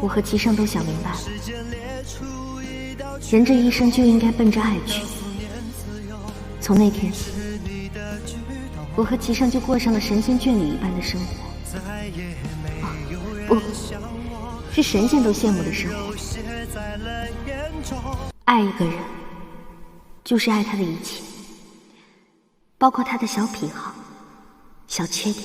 我和齐胜都想明白了，人这一生就应该奔着爱去。从那天起，我和齐胜就过上了神仙眷侣一般的生活。不，是神仙都羡慕的生活。爱一个人，就是爱他的一切，包括他的小癖好、小缺点。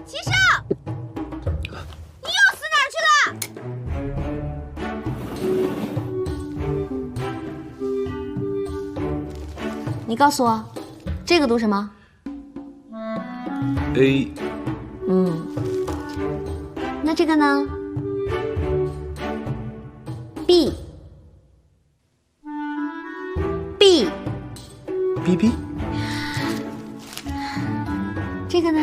齐胜，你又死哪儿去了？你告诉我，这个读什么 ？A。那这个呢 ？B。B。B B。这个呢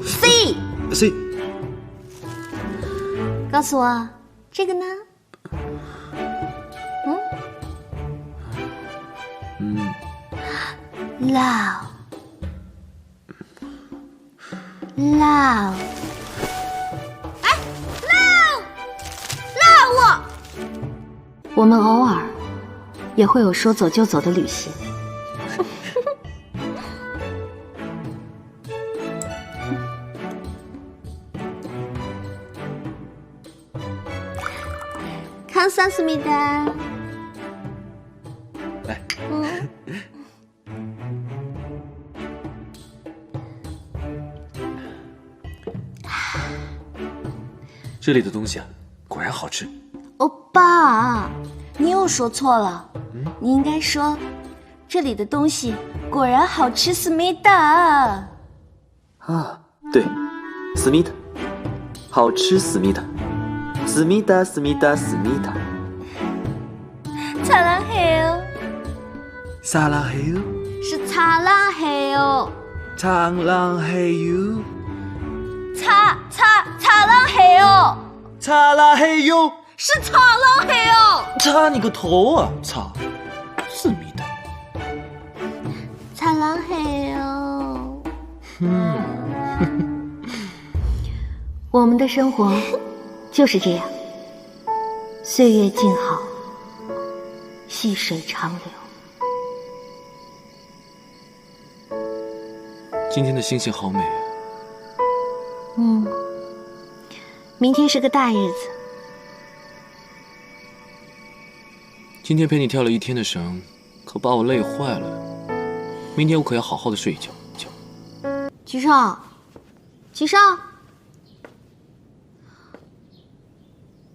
？C。C。告诉我，这个呢？Love。哎 ，Love，我们偶尔也会有说走就走的旅行。감사합니다。来，这里的东西啊，果然好吃。欧巴，你又说错了，你应该说这里的东西果然好吃，思密达。啊，对，思密达，好吃，思密达，思密达，思密达，思密达。擦浪嘿哦，撒浪嘿哟，是擦浪嘿哦，苍浪嘿哟，擦浪嘿哦，擦浪嘿哟，是擦浪嘿哦，擦你个头啊！擦，思密达。擦浪嘿哦。我们的生活就是这样，岁月静好，细水长流。今天的星星好美啊！明天是个大日子。今天陪你跳了一天的绳，可把我累坏了。明天我可要好好的睡一觉。齐少，齐少，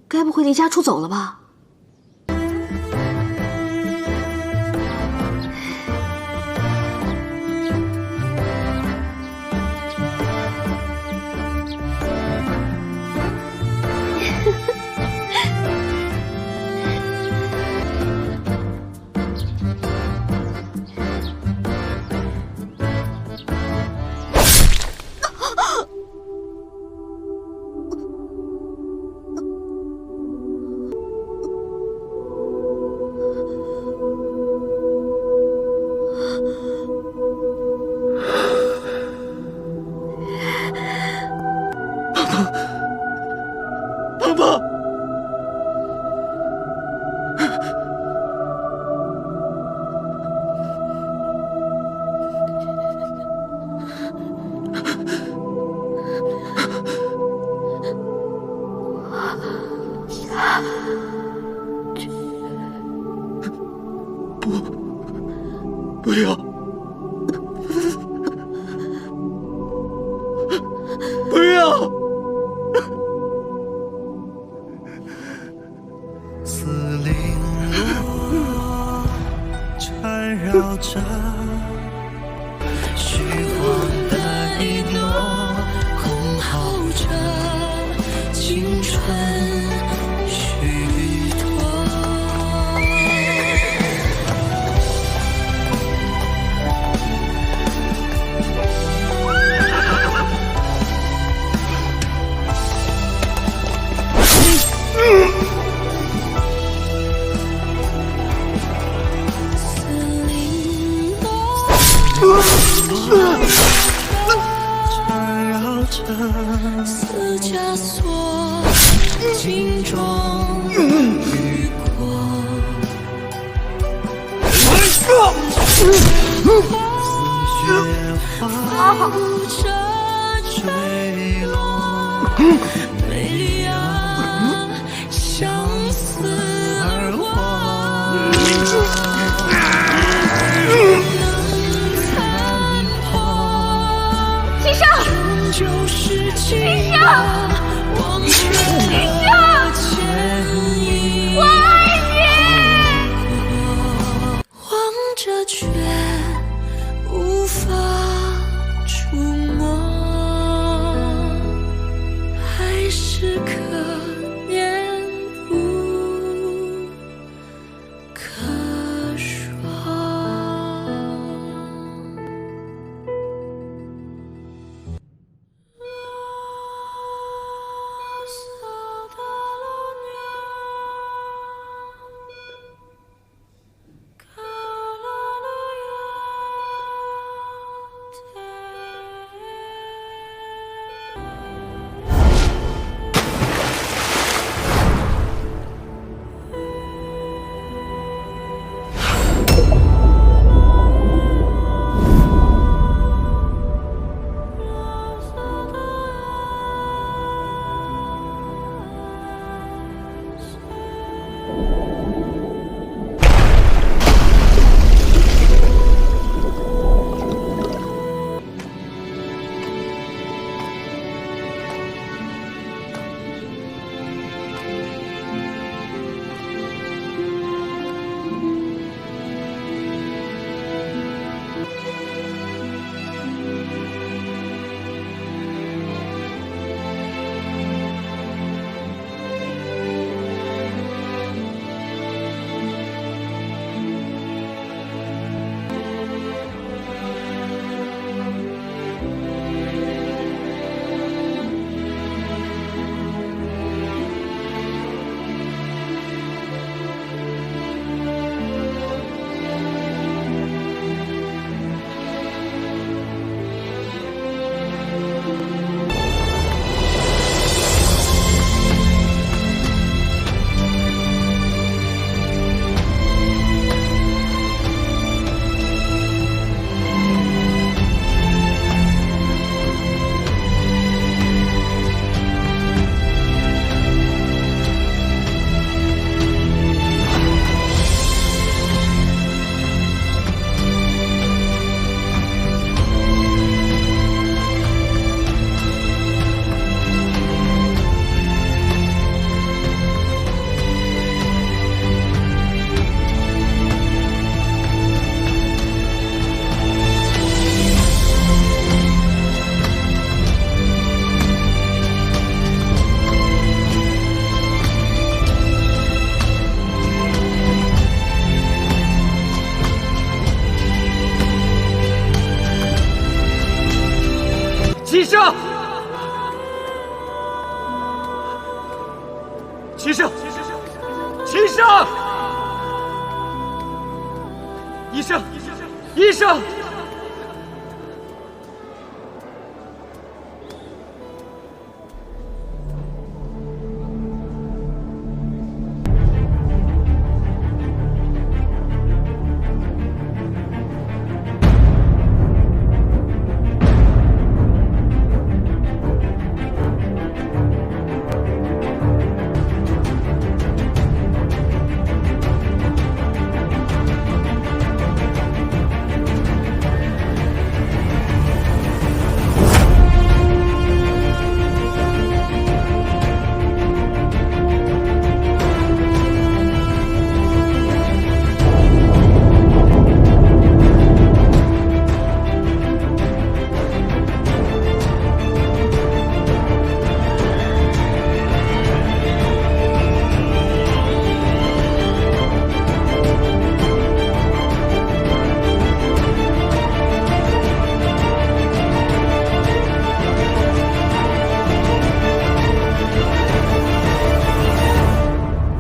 该不会离家出走了吧？胖胖，不要，不要！四零落缠绕着虚晃的一诺，空耗着青春虚脱。缠绕着似枷锁，镜中余光。浮着坠落，美丽啊，相思而亡。七少，终究是情话，忘却了前因。我爱望着却无法触摸，还是可念不可说。齐胜，齐胜，齐胜，医生，医生。